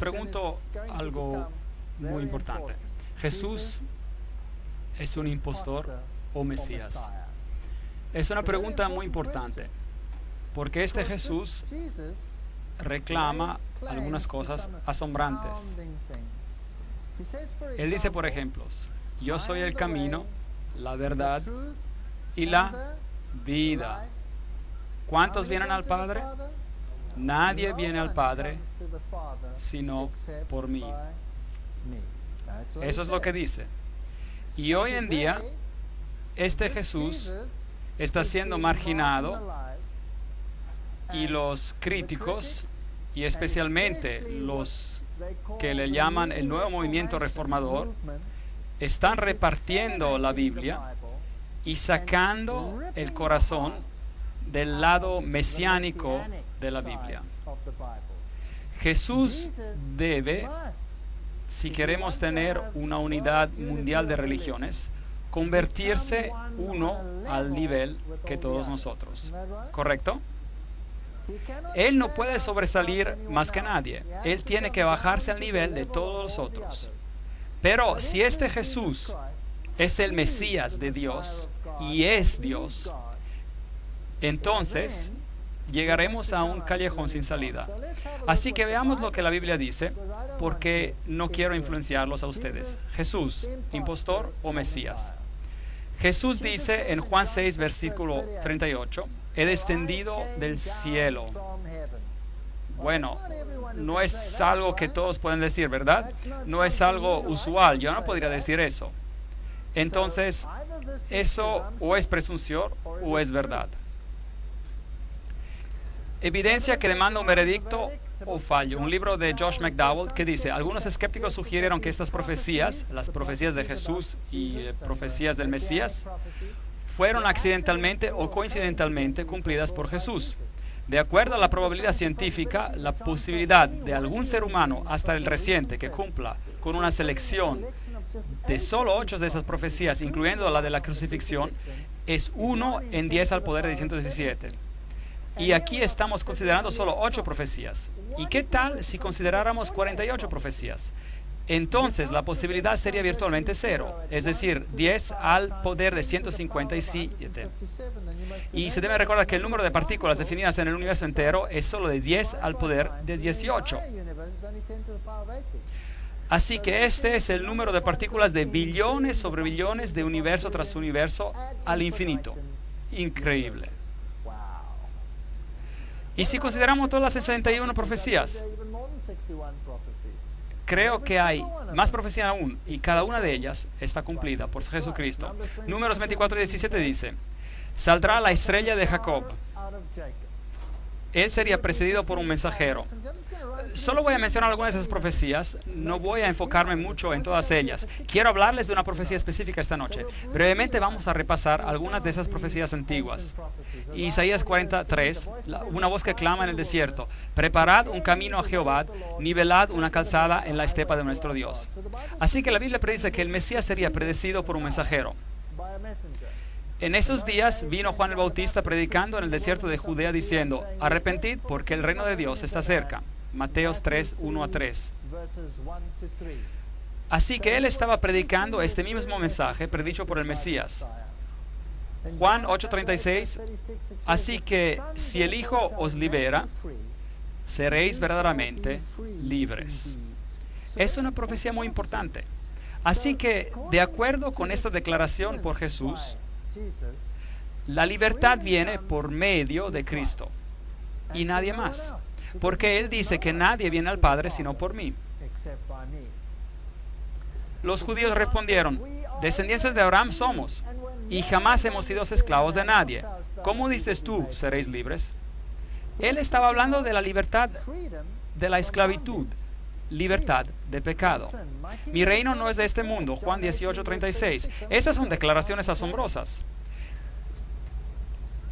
pregunto algo muy importante. ¿Jesús es un impostor o Mesías? Es una pregunta muy importante, porque este Jesús reclama algunas cosas asombrantes. Él dice, por ejemplo, yo soy el camino, la verdad y la vida. ¿Cuántos vienen al Padre? Nadie viene al Padre sino por mí. Eso es lo que dice. Y hoy en día, este Jesús está siendo marginado y los críticos, y especialmente los que le llaman el nuevo movimiento reformador, están repartiendo la Biblia y sacando el corazón del lado mesiánico de la Biblia. Jesús debe, si queremos tener una unidad mundial de religiones, convertirse uno al nivel que todos nosotros. ¿Correcto? Él no puede sobresalir más que nadie. Él tiene que bajarse al nivel de todos los otros. Pero si este Jesús es el Mesías de Dios y es Dios, entonces llegaremos a un callejón sin salida. Así que veamos lo que la Biblia dice, porque no quiero influenciarlos a ustedes. Jesús, impostor o Mesías. Jesús dice en Juan 6, versículo 38, he descendido del cielo. Bueno, no es algo que todos pueden decir, ¿verdad? No es algo usual, yo no podría decir eso. Entonces, eso o es presunción o es verdad. Evidencia que demanda un veredicto o fallo. Un libro de Josh McDowell que dice, algunos escépticos sugirieron que estas profecías, las profecías de Jesús y profecías del Mesías, fueron accidentalmente o coincidentalmente cumplidas por Jesús. De acuerdo a la probabilidad científica, la posibilidad de algún ser humano, hasta el reciente, que cumpla con una selección de solo 8 de esas profecías, incluyendo la de la crucifixión, es 1 en 10 al poder de 117. Y aquí estamos considerando solo 8 profecías. ¿Y qué tal si consideráramos 48 profecías? Entonces la posibilidad sería virtualmente 0, es decir, 10 al poder de 157. Y se debe recordar que el número de partículas definidas en el universo entero es solo de 10 al poder de 18. Así que este es el número de partículas de billones sobre billones de universo tras universo al infinito. Increíble. Y si consideramos todas las 61 profecías, creo que hay más profecías aún, y cada una de ellas está cumplida por Jesucristo. Números 24 y 17 dice, saldrá la estrella de Jacob. Él sería precedido por un mensajero. Solo voy a mencionar algunas de esas profecías, no voy a enfocarme mucho en todas ellas. Quiero hablarles de una profecía específica esta noche. Brevemente vamos a repasar algunas de esas profecías antiguas. Isaías 43, una voz que clama en el desierto, preparad un camino a Jehová, nivelad una calzada en la estepa de nuestro Dios. Así que la Biblia predice que el Mesías sería predecido por un mensajero. En esos días vino Juan el Bautista predicando en el desierto de Judea diciendo, arrepentid porque el reino de Dios está cerca. Mateos 3, 1 a 3. Así que él estaba predicando este mismo mensaje predicho por el Mesías. Juan 8:36, así que si el Hijo os libera, seréis verdaderamente libres. Es una profecía muy importante. Así que, de acuerdo con esta declaración por Jesús, la libertad viene por medio de Cristo y nadie más. Porque Él dice que nadie viene al Padre sino por mí. Los judíos respondieron, descendientes de Abraham somos y jamás hemos sido esclavos de nadie. ¿Cómo dices tú, seréis libres? Él estaba hablando de la libertad de la esclavitud, libertad de pecado. Mi reino no es de este mundo, Juan 18:36. Estas son declaraciones asombrosas.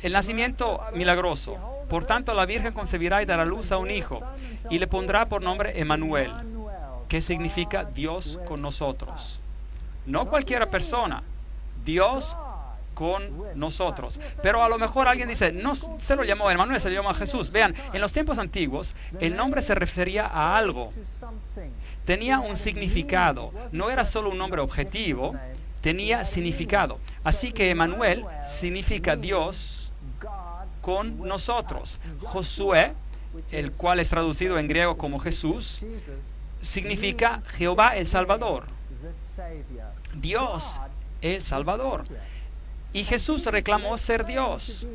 El nacimiento milagroso. Por tanto, la Virgen concebirá y dará luz a un hijo, y le pondrá por nombre Emmanuel, que significa Dios con nosotros. No cualquiera persona, Dios con nosotros. Pero a lo mejor alguien dice, no se lo llamó Emmanuel, se lo llamó a Jesús. Vean, en los tiempos antiguos, el nombre se refería a algo. Tenía un significado. No era solo un nombre objetivo, tenía significado. Así que Emmanuel significa Dios con nosotros. Josué, el cual es traducido en griego como Jesús, significa Jehová el Salvador. Dios el Salvador. Y Jesús reclamó ser Dios.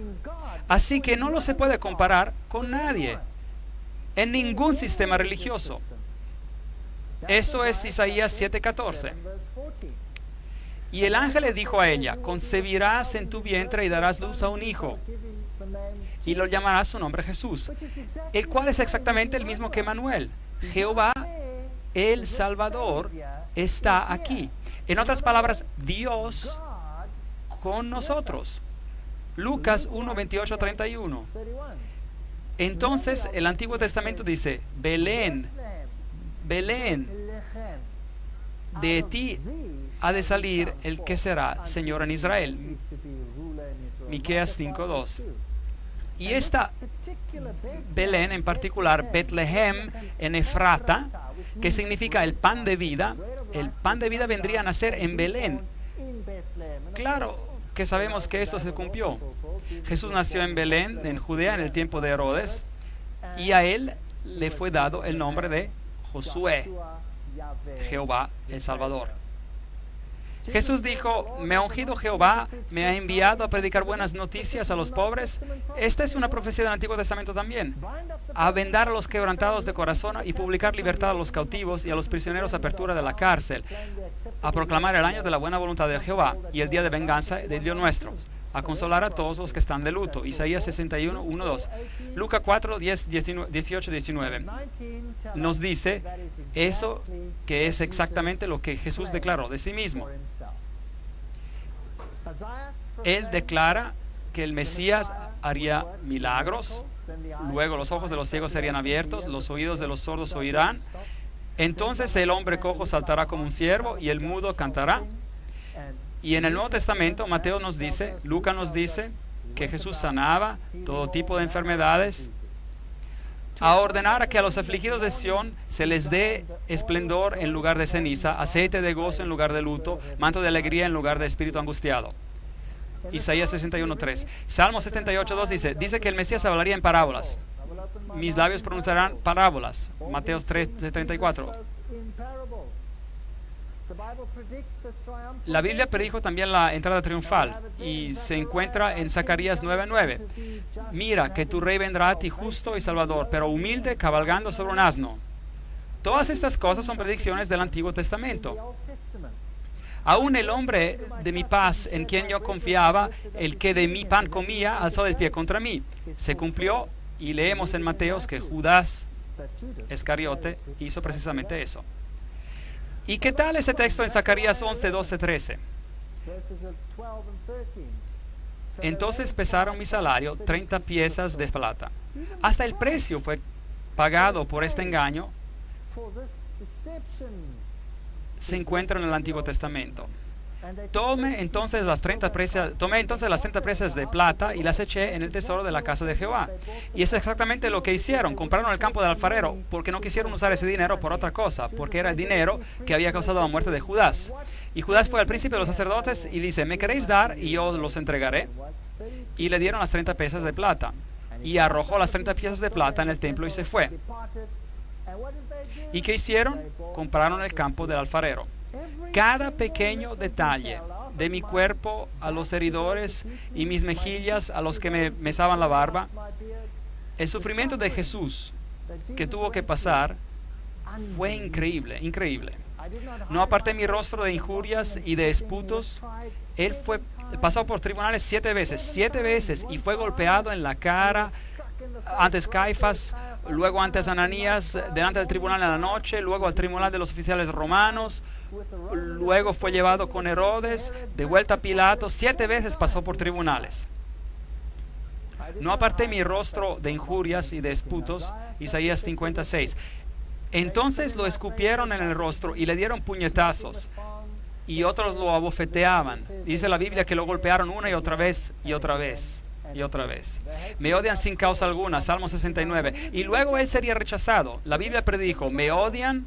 Así que no lo se puede comparar con nadie en ningún sistema religioso. Eso es Isaías 7:14. Y el ángel le dijo a ella, concebirás en tu vientre y darás luz a un hijo, y lo llamarás su nombre Jesús, el cual es exactamente el mismo que Emmanuel. Jehová el Salvador está aquí. En otras palabras, Dios con nosotros. Lucas 1:28-31. Entonces el Antiguo Testamento dice, Belén, Belén, de ti ha de salir el que será Señor en Israel. Miqueas 5:2. Y esta Belén en particular, Betlehem en Efrata, que significa el pan de vida vendría a nacer en Belén. Claro que sabemos que esto se cumplió. Jesús nació en Belén, en Judea, en el tiempo de Herodes, y a él le fue dado el nombre de Josué, Jehová el Salvador. Jesús dijo, me ha ungido Jehová, me ha enviado a predicar buenas noticias a los pobres. Esta es una profecía del Antiguo Testamento también. A vendar a los quebrantados de corazón y publicar libertad a los cautivos y a los prisioneros apertura de la cárcel. A proclamar el año de la buena voluntad de Jehová y el día de venganza del Dios nuestro. A consolar a todos los que están de luto. Isaías 61, 1, 2. Lucas 4, 10, 18, 19. Nos dice eso que es exactamente lo que Jesús declaró de sí mismo. Él declara que el Mesías haría milagros, luego los ojos de los ciegos serían abiertos, los oídos de los sordos oirán, entonces el hombre cojo saltará como un ciervo y el mudo cantará. Y en el Nuevo Testamento, Mateo nos dice, Lucas nos dice que Jesús sanaba todo tipo de enfermedades, a ordenar a que a los afligidos de Sión se les dé esplendor en lugar de ceniza, aceite de gozo en lugar de luto, manto de alegría en lugar de espíritu angustiado. Isaías 61:3. Salmo 78:2 dice que el Mesías hablaría en parábolas. Mis labios pronunciarán parábolas. Mateo 3:34. La Biblia predijo también la entrada triunfal y se encuentra en Zacarías 9:9. Mira que tu rey vendrá a ti justo y salvador, pero humilde, cabalgando sobre un asno. Todas estas cosas son predicciones del Antiguo Testamento. Aún el hombre de mi paz, en quien yo confiaba, el que de mi pan comía, alzó el pie contra mí. Se cumplió y leemos en Mateos que Judas Iscariote hizo precisamente eso. ¿Y qué tal ese texto en Zacarías 11, 12, 13? Entonces pesaron mi salario 30 piezas de plata. Hasta el precio fue pagado por este engaño. Se encuentra en el Antiguo Testamento. Tomé entonces las 30 piezas de plata y las eché en el tesoro de la casa de Jehová. Y es exactamente lo que hicieron. Compraron el campo del alfarero porque no quisieron usar ese dinero por otra cosa, porque era el dinero que había causado la muerte de Judas. Y Judas fue al príncipe de los sacerdotes y dice, ¿me queréis dar y yo los entregaré? Y le dieron las 30 piezas de plata. Y arrojó las 30 piezas de plata en el templo y se fue. ¿Y qué hicieron? Compraron el campo del alfarero. Cada pequeño detalle de mi cuerpo a los heridores y mis mejillas a los que me mesaban la barba, el sufrimiento de Jesús que tuvo que pasar fue increíble, increíble. No aparté mi rostro de injurias y de esputos. Él pasó por tribunales 7 veces y fue golpeado en la cara, antes Caifás, luego antes Ananías, delante del tribunal en la noche, luego al tribunal de los oficiales romanos, luego fue llevado con Herodes, de vuelta a Pilato. 7 veces pasó por tribunales. No aparté mi rostro de injurias y de esputos. Isaías 56. Entonces lo escupieron en el rostro y le dieron puñetazos. y otros lo abofeteaban. Dice la Biblia que lo golpearon una y otra vez y otra vez y otra vez. Me odian sin causa alguna, Salmo 69. Y luego él sería rechazado. La Biblia predijo, me odian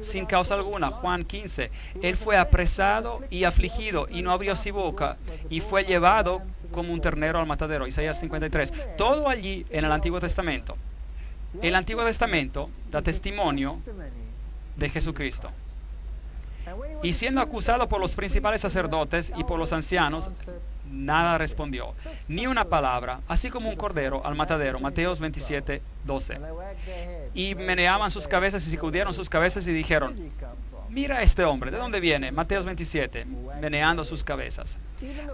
sin causa alguna, Juan 15. Él fue apresado y afligido y no abrió su boca y fue llevado como un ternero al matadero, Isaías 53. Todo allí en el Antiguo Testamento. El Antiguo Testamento da testimonio de Jesucristo. Y siendo acusado por los principales sacerdotes y por los ancianos, nada respondió, ni una palabra, así como un cordero al matadero, Mateos 27, 12. Y meneaban sus cabezas y sacudieron sus cabezas y dijeron, mira a este hombre, ¿de dónde viene? Mateos 27, meneando sus cabezas.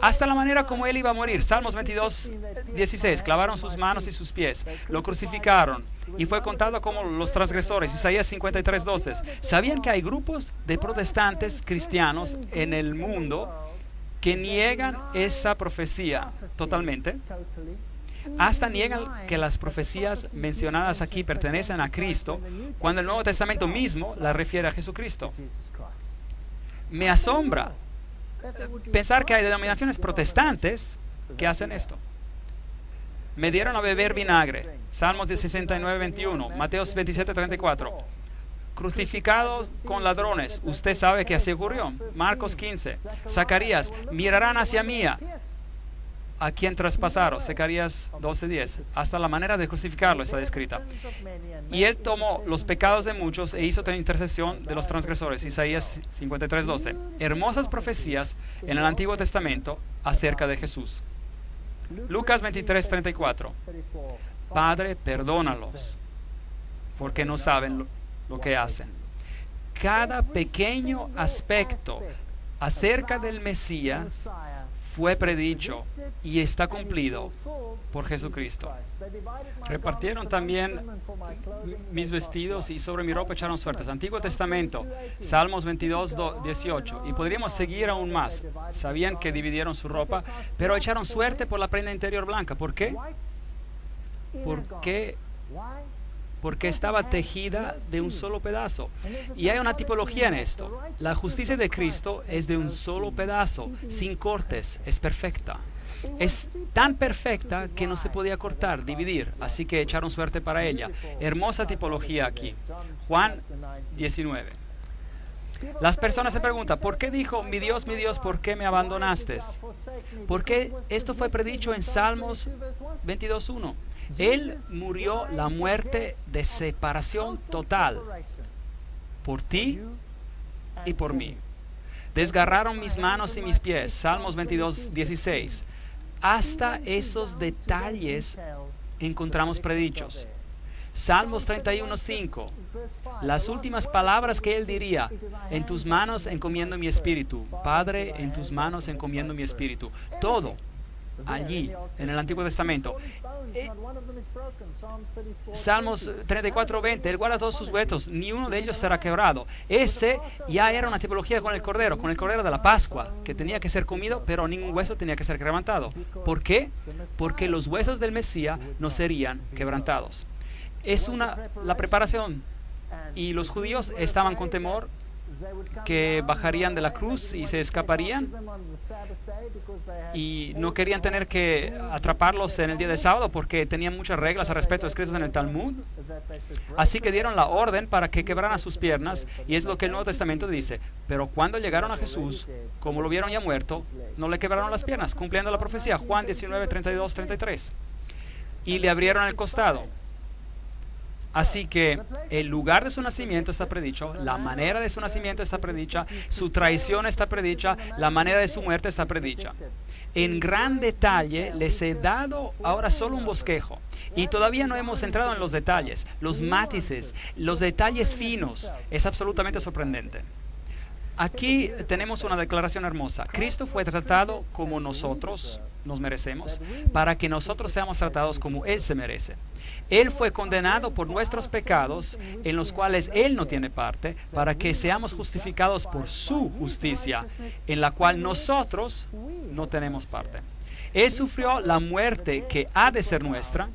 Hasta la manera como él iba a morir, Salmos 22, 16, clavaron sus manos y sus pies, lo crucificaron y fue contado como los transgresores, Isaías 53, 12. ¿Sabían que hay grupos de protestantes cristianos en el mundo que niegan esa profecía totalmente? Hasta niegan que las profecías mencionadas aquí pertenecen a Cristo, cuando el Nuevo Testamento mismo la refiere a Jesucristo. Me asombra pensar que hay denominaciones protestantes que hacen esto. Me dieron a beber vinagre, Salmos 69, 21, Mateos 27, 34. Crucificados con ladrones, usted sabe que así ocurrió, Marcos 15. Zacarías, mirarán hacia mí a quien traspasaron, Zacarías 12:10. Hasta la manera de crucificarlo está descrita. Y él tomó los pecados de muchos e hizo intercesión de los transgresores, Isaías 53:12. Hermosas profecías en el Antiguo Testamento acerca de Jesús. Lucas 23:34. Padre, perdónalos, porque no saben lo que hacen. Cada pequeño aspecto acerca del Mesías fue predicho y está cumplido por Jesucristo. Repartieron también mis vestidos y sobre mi ropa echaron suertes. Antiguo Testamento, Salmos 22, 18. Y podríamos seguir aún más. Sabían que dividieron su ropa, pero echaron suerte por la prenda interior blanca. ¿Por qué? Porque estaba tejida de un solo pedazo. Y hay una tipología en esto. La justicia de Cristo es de un solo pedazo, sin cortes, es perfecta. Es tan perfecta que no se podía cortar, dividir, así que echaron suerte para ella. Hermosa tipología aquí. Juan 19. Las personas se preguntan, ¿por qué dijo, mi Dios, ¿por qué me abandonaste? Porque esto fue predicho en Salmos 22:1. Él murió la muerte de separación total por ti y por mí. Desgarraron mis manos y mis pies, Salmos 22:16. Hasta esos detalles encontramos predichos. Salmos 31:5. Las últimas palabras que él diría, en tus manos encomiendo mi espíritu. Padre, en tus manos encomiendo mi espíritu. Todo allí en el Antiguo Testamento. Salmos 34:20. Él guarda todos sus huesos, ni uno de ellos será quebrado. Ese ya era una tipología con el cordero de la Pascua, que tenía que ser comido, pero ningún hueso tenía que ser quebrantado. ¿Por qué? Porque los huesos del Mesías no serían quebrantados. Es la preparación. Y los judíos estaban con temor que bajarían de la cruz y se escaparían, y no querían tener que atraparlos en el día de sábado porque tenían muchas reglas al respecto escritas en el Talmud. Así que dieron la orden para que quebraran sus piernas, y es lo que el Nuevo Testamento dice. Pero cuando llegaron a Jesús, como lo vieron ya muerto, no le quebraron las piernas, cumpliendo la profecía, Juan 19, 32, 33. Y le abrieron el costado. Así que el lugar de su nacimiento está predicho, la manera de su nacimiento está predicha, su traición está predicha, la manera de su muerte está predicha. En gran detalle les he dado ahora solo un bosquejo, y todavía no hemos entrado en los detalles, los matices, los detalles finos. Es absolutamente sorprendente. Aquí tenemos una declaración hermosa. Cristo fue tratado como nosotros nos merecemos, para que nosotros seamos tratados como Él se merece. Él fue condenado por nuestros pecados, en los cuales Él no tiene parte, para que seamos justificados por su justicia, en la cual nosotros no tenemos parte. Él sufrió la muerte que ha de ser nuestra,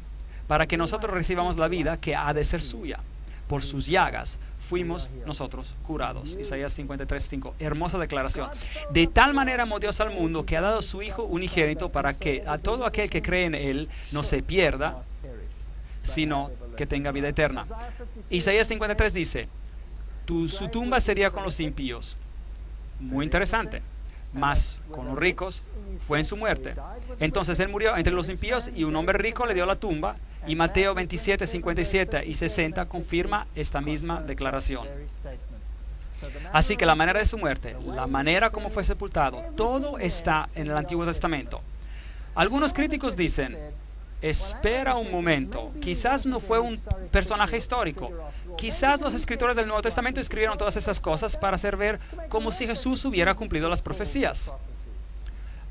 para que nosotros recibamos la vida que ha de ser suya. Por sus llagas fuimos nosotros curados. Isaías 53:5. Hermosa declaración. De tal manera amó Dios al mundo que ha dado su Hijo unigénito para que a todo aquel que cree en Él no se pierda, sino que tenga vida eterna. Isaías 53 dice, su tumba sería con los impíos. Muy interesante. Mas con los ricos fue en su muerte. Entonces él murió entre los impíos y un hombre rico le dio la tumba. Y Mateo 27, 57 y 60 confirma esta misma declaración. Así que la manera de su muerte, la manera como fue sepultado, todo está en el Antiguo Testamento. Algunos críticos dicen, espera un momento, quizás no fue un personaje histórico. Quizás los escritores del Nuevo Testamento escribieron todas esas cosas para hacer ver como si Jesús hubiera cumplido las profecías.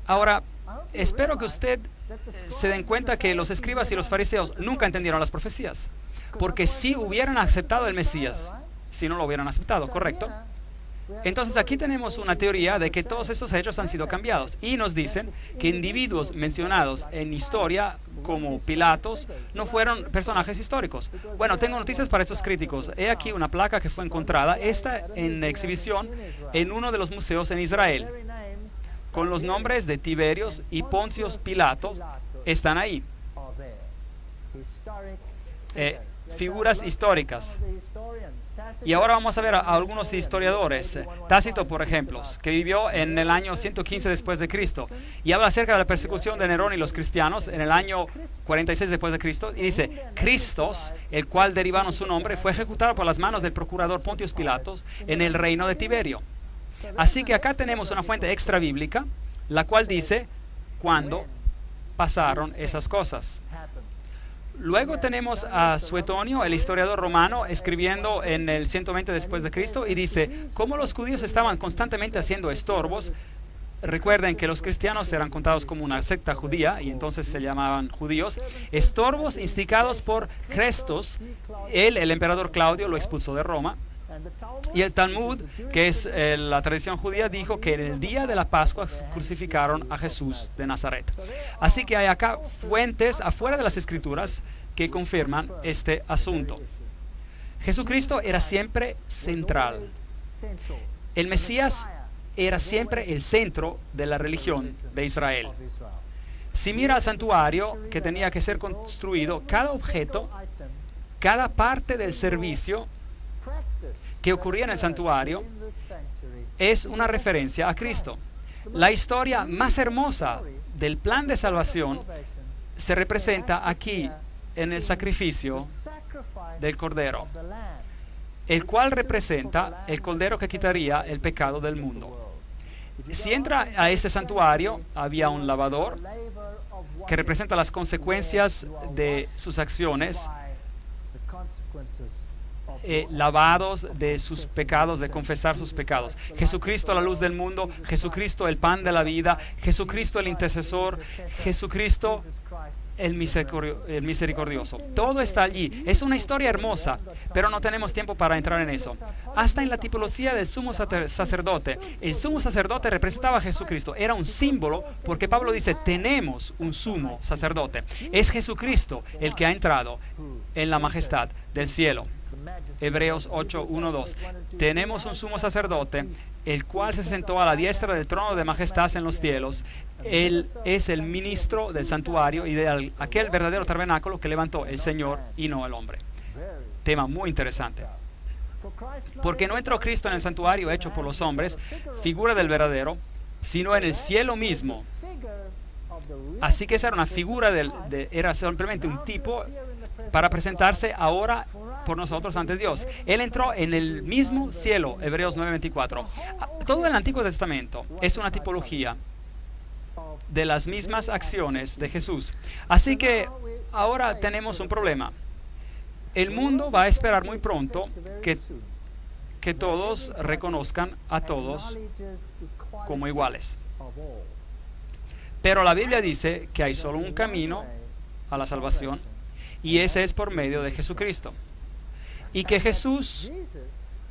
Ahora, espero que usted se den cuenta que los escribas y los fariseos nunca entendieron las profecías, porque si hubieran aceptado el Mesías, si no lo hubieran aceptado, ¿correcto? Entonces aquí tenemos una teoría de que todos estos hechos han sido cambiados y nos dicen que individuos mencionados en historia como Pilatos no fueron personajes históricos. Bueno, tengo noticias para estos críticos. He aquí una placa que fue encontrada, esta en exhibición en uno de los museos en Israel, con los nombres de Tiberios y Poncios Pilatos están ahí. Figuras históricas. Y ahora vamos a ver a algunos historiadores. Tácito, por ejemplo, que vivió en el año 115 después de Cristo y habla acerca de la persecución de Nerón y los cristianos en el año 46 después de Cristo y dice, Cristos, el cual derivaron su nombre, fue ejecutado por las manos del procurador Pontius Pilatos en el reino de Tiberio. Así que acá tenemos una fuente extra bíblica, la cual dice cuándo pasaron esas cosas. Luego tenemos a Suetonio, el historiador romano, escribiendo en el 120 después de Cristo y dice, como los judíos estaban constantemente haciendo estorbos. Recuerden que los cristianos eran contados como una secta judía y entonces se llamaban judíos. Estorbos instigados por Crestos, el emperador Claudio lo expulsó de Roma. Y el Talmud, que es la tradición judía, dijo que en el día de la Pascua crucificaron a Jesús de Nazaret. Así que hay acá fuentes afuera de las Escrituras que confirman este asunto. Jesucristo era siempre central. El Mesías era siempre el centro de la religión de Israel. Si mira al santuario que tenía que ser construido, cada objeto, cada parte del servicio que ocurría en el santuario es una referencia a Cristo. La historia más hermosa del plan de salvación se representa aquí en el sacrificio del Cordero, el cual representa el Cordero que quitaría el pecado del mundo. Si entra a este santuario, había un lavador que representa las consecuencias de sus acciones, lavados de sus pecados, de confesar sus pecados. Jesucristo, la luz del mundo, Jesucristo, el pan de la vida, Jesucristo, el intercesor, Jesucristo, el misericordioso. Todo está allí. Es una historia hermosa, pero no tenemos tiempo para entrar en eso. Hasta en la tipología del sumo sacerdote. El sumo sacerdote representaba a Jesucristo. Era un símbolo porque Pablo dice, tenemos un sumo sacerdote. Es Jesucristo el que ha entrado en la majestad del cielo. Hebreos 8, 1, 2. Tenemos un sumo sacerdote, el cual se sentó a la diestra del trono de majestad en los cielos. Él es el ministro del santuario y de aquel verdadero tabernáculo que levantó el Señor y no el hombre. Tema muy interesante. Porque no entró Cristo en el santuario hecho por los hombres, figura del verdadero, sino en el cielo mismo. Así que esa era una figura, era simplemente un tipo para presentarse ahora por nosotros ante Dios. Él entró en el mismo cielo, Hebreos 9:24. Todo el Antiguo Testamento es una tipología de las mismas acciones de Jesús. Así que ahora tenemos un problema. El mundo va a esperar muy pronto que todos reconozcan a todos como iguales. Pero la Biblia dice que hay solo un camino a la salvación y ese es por medio de Jesucristo. Y que Jesús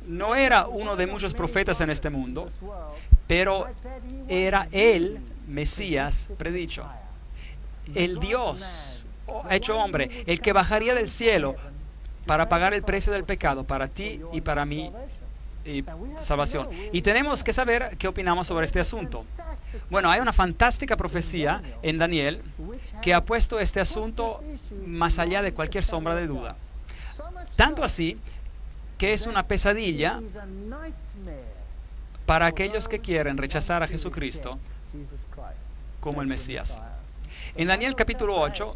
no era uno de muchos profetas en este mundo, pero era el Mesías predicho, el Dios hecho hombre, el que bajaría del cielo para pagar el precio del pecado para ti y para mí y salvación. Y tenemos que saber qué opinamos sobre este asunto. Bueno, hay una fantástica profecía en Daniel que ha puesto este asunto más allá de cualquier sombra de duda. Tanto así que es una pesadilla para aquellos que quieren rechazar a Jesucristo como el Mesías. En Daniel capítulo 8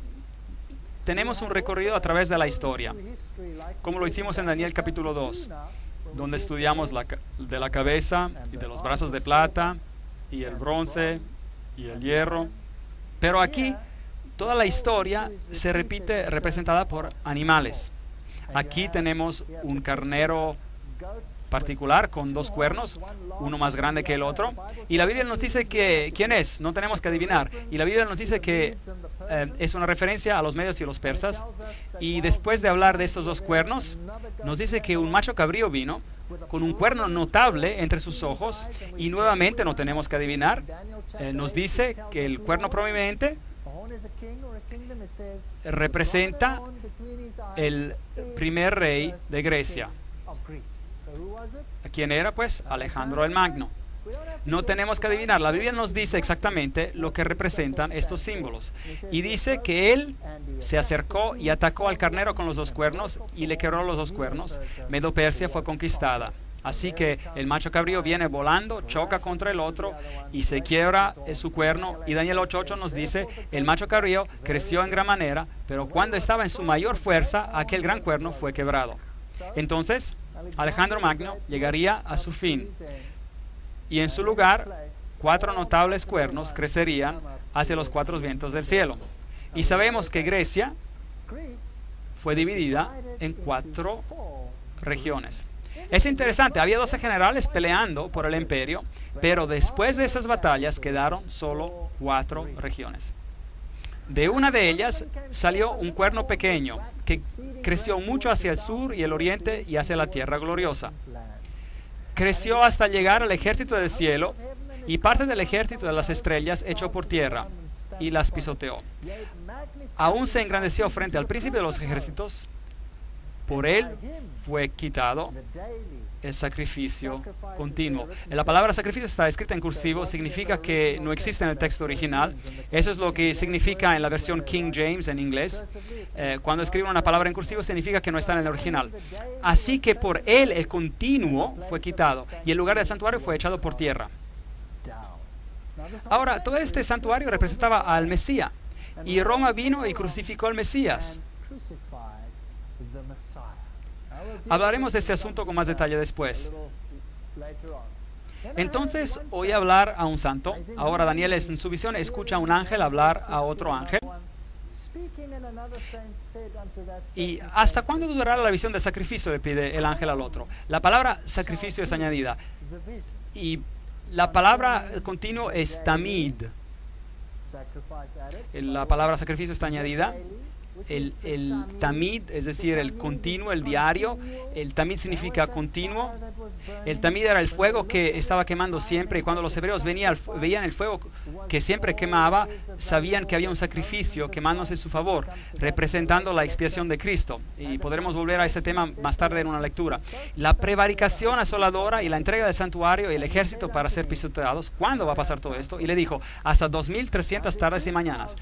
tenemos un recorrido a través de la historia, como lo hicimos en Daniel capítulo 2, donde estudiamos de la cabeza y de los brazos de plata y el bronce y el hierro. Pero aquí toda la historia se repite representada por animales. Aquí tenemos un carnero particular con dos cuernos, uno más grande que el otro. Y la Biblia nos dice que quién es, no tenemos que adivinar. Y la Biblia nos dice que es una referencia a los medios y los persas. Y después de hablar de estos dos cuernos, nos dice que un macho cabrío vino con un cuerno notable entre sus ojos. Y nuevamente no tenemos que adivinar. Nos dice que el cuerno prominente representa el primer rey de Grecia. ¿Quién era? Pues Alejandro el Magno. No tenemos que adivinar. La Biblia nos dice exactamente lo que representan estos símbolos. Y dice que él se acercó y atacó al carnero con los dos cuernos y le quebró los dos cuernos. Medo-Persia fue conquistada. Así que el macho cabrío viene volando, choca contra el otro y se quiebra su cuerno. Y Daniel 8:8 nos dice, el macho cabrío creció en gran manera, pero cuando estaba en su mayor fuerza, aquel gran cuerno fue quebrado. Entonces, Alejandro Magno llegaría a su fin. Y en su lugar, 4 notables cuernos crecerían hacia los 4 vientos del cielo. Y sabemos que Grecia fue dividida en 4 regiones. Es interesante, había 12 generales peleando por el imperio, pero después de esas batallas quedaron solo 4 regiones. De una de ellas salió un cuerno pequeño que creció mucho hacia el sur y el oriente y hacia la tierra gloriosa. Creció hasta llegar al ejército del cielo y parte del ejército de las estrellas echó por tierra y las pisoteó. Aún se engrandeció frente al príncipe de los ejércitos. Por él fue quitado el sacrificio continuo. La palabra sacrificio está escrita en cursivo, significa que no existe en el texto original. Eso es lo que significa en la versión King James en inglés. Cuando escriben una palabra en cursivo significa que no está en el original. Así que por él el continuo fue quitado y el lugar del santuario fue echado por tierra. Ahora, todo este santuario representaba al Mesías y Roma vino y crucificó al Mesías. Hablaremos de ese asunto con más detalle después. Entonces oí hablar a un santo. Ahora Daniel en su visión escucha a un ángel hablar a otro ángel. ¿Y hasta cuándo durará la visión del sacrificio?, le pide el ángel al otro. La palabra sacrificio es añadida. Y la palabra continuo es tamid. La palabra sacrificio está añadida. El tamid, es decir, el continuo, el diario. El tamid significa continuo. El tamid era el fuego que estaba quemando siempre, y cuando los hebreos veían el fuego que siempre quemaba, sabían que había un sacrificio quemándose en su favor, representando la expiación de Cristo. Y podremos volver a este tema más tarde en una lectura. La prevaricación asoladora y la entrega del santuario y el ejército para ser pisoteados. ¿Cuándo va a pasar todo esto? Y le dijo, hasta 2300 tardes y mañanas.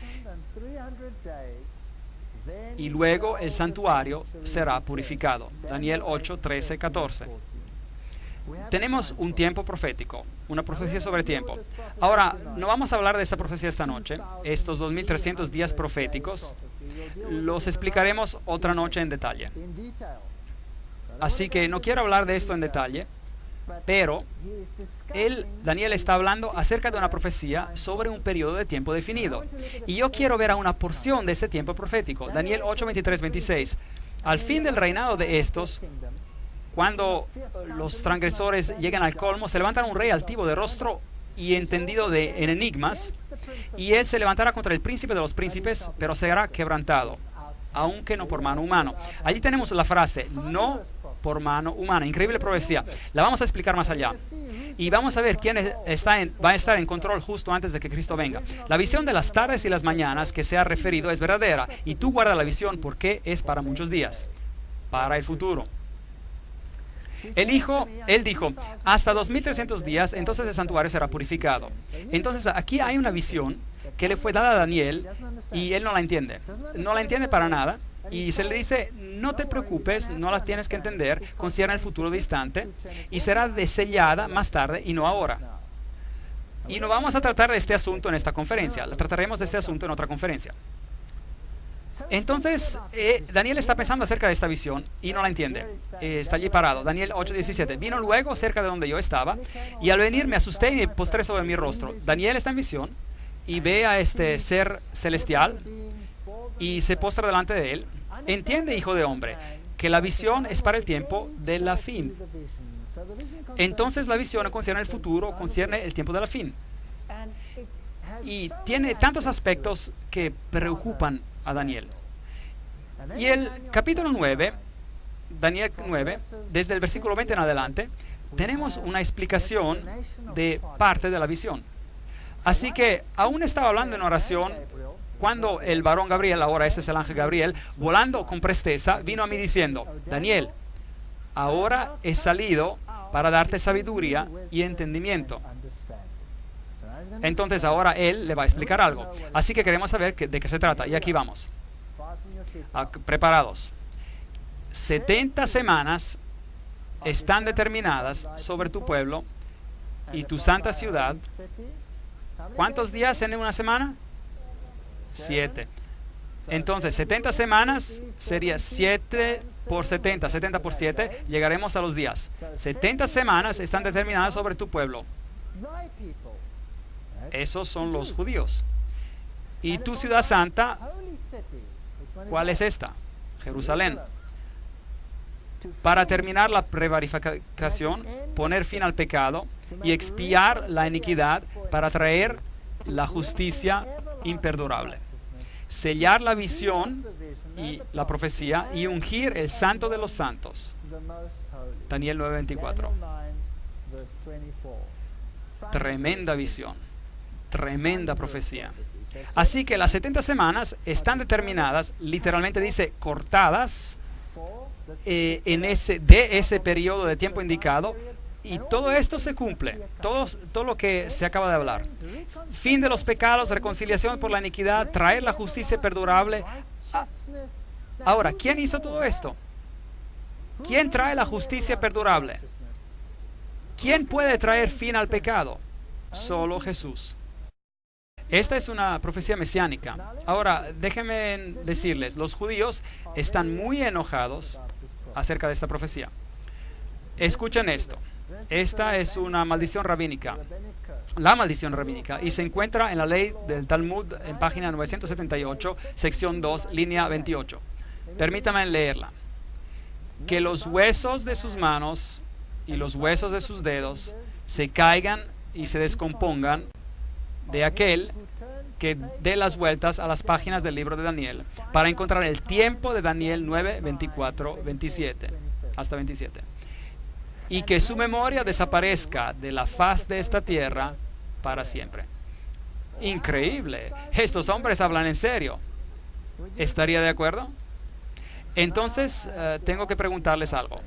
Y luego el santuario será purificado. Daniel 8, 13, 14. Tenemos un tiempo profético, una profecía sobre tiempo. Ahora, no vamos a hablar de esta profecía esta noche. Estos 2300 días proféticos los explicaremos otra noche en detalle. Así que no quiero hablar de esto en detalle, pero Daniel está hablando acerca de una profecía sobre un periodo de tiempo definido. Y yo quiero ver a una porción de este tiempo profético. Daniel 8, 23, 26. Al fin del reinado de estos, cuando los transgresores llegan al colmo, se levantará un rey altivo de rostro y entendido en enigmas, y él se levantará contra el príncipe de los príncipes, pero será quebrantado, aunque no por mano humana. Allí tenemos la frase, no por mano humana. Increíble profecía. La vamos a explicar más allá. Y vamos a ver quién va a estar en control justo antes de que Cristo venga. La visión de las tardes y las mañanas que se ha referido es verdadera. Y tú guarda la visión porque es para muchos días. para el futuro. Él dijo, hasta 2300 días, entonces el santuario será purificado. Entonces aquí hay una visión que le fue dada a Daniel y él no la entiende. No la entiende para nada. Y se le dice, no te preocupes, no las tienes que entender, considera el futuro distante y será desellada más tarde y no ahora. Y no vamos a tratar de este asunto en esta conferencia, trataremos de este asunto en otra conferencia. Entonces, Daniel está pensando acerca de esta visión y no la entiende. Está allí parado. Daniel 8:17. Vino luego cerca de donde yo estaba y al venir me asusté y me postré sobre mi rostro. Daniel está en visión y ve a este ser celestial y se postra delante de él. Entiende, hijo de hombre, que la visión es para el tiempo de la fin. Entonces la visión concierne el futuro, concierne el tiempo de la fin. Y tiene tantos aspectos que preocupan a Daniel. Y el capítulo 9, Daniel 9, desde el versículo 20 en adelante, tenemos una explicación de parte de la visión. Así que aún estaba hablando en oración cuando el varón Gabriel, ahora ese es el ángel Gabriel, volando con presteza, vino a mí diciendo, Daniel, ahora he salido para darte sabiduría y entendimiento. Entonces ahora él le va a explicar algo. Así que queremos saber de qué se trata. Y aquí vamos. Preparados. 70 semanas están determinadas sobre tu pueblo y tu santa ciudad. ¿Cuántos días en una semana? 7. Entonces 70 semanas sería 7 por 70, 70 por 7, llegaremos a los días. 70 semanas están determinadas sobre tu pueblo. Esos son los judíos. Y tu ciudad santa, ¿cuál es esta? Jerusalén. Para terminar la prevaricación, poner fin al pecado y expiar la iniquidad para traer la justicia imperdurable. Sellar la visión y la profecía y ungir el santo de los santos. Daniel 9:24. Tremenda visión, tremenda profecía. Así que las 70 semanas están determinadas, literalmente dice cortadas, de ese periodo de tiempo indicado, y todo esto se cumple, todo lo que se acaba de hablar. Fin de los pecados, reconciliación por la iniquidad, traer la justicia perdurable. Ahora, ¿quién hizo todo esto? ¿Quién trae la justicia perdurable? ¿Quién puede traer fin al pecado? Solo Jesús. Esta es una profecía mesiánica. Ahora, déjenme decirles, los judíos están muy enojados acerca de esta profecía. Escuchen esto. Esta es una maldición rabínica. La maldición rabínica. Y se encuentra en la ley del Talmud en página 978, sección 2, línea 28. Permítanme leerla. Que los huesos de sus manos y los huesos de sus dedos se caigan y se descompongan de aquel que dé las vueltas a las páginas del libro de Daniel para encontrar el tiempo de Daniel 9, 24, 27 hasta 27. Y que su memoria desaparezca de la faz de esta tierra para siempre. Increíble. Estos hombres hablan en serio. ¿Estaría de acuerdo? Entonces, tengo que preguntarles algo.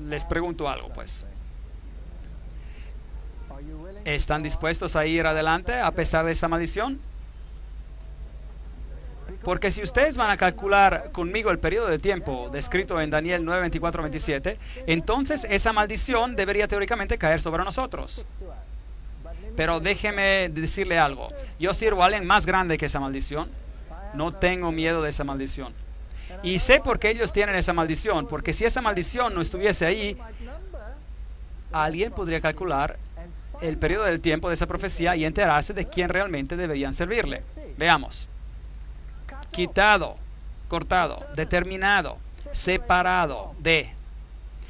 Les pregunto algo, pues. ¿Están dispuestos a ir adelante a pesar de esta maldición? Porque si ustedes van a calcular conmigo el periodo de tiempo descrito en Daniel 9, 24, 27, entonces esa maldición debería teóricamente caer sobre nosotros. Pero déjeme decirle algo. Yo sirvo a alguien más grande que esa maldición. No tengo miedo de esa maldición. Y sé por qué ellos tienen esa maldición. Porque si esa maldición no estuviese ahí, alguien podría calcular el periodo del tiempo de esa profecía y enterarse de quién realmente deberían servirle. Veamos. Quitado, cortado, determinado, separado de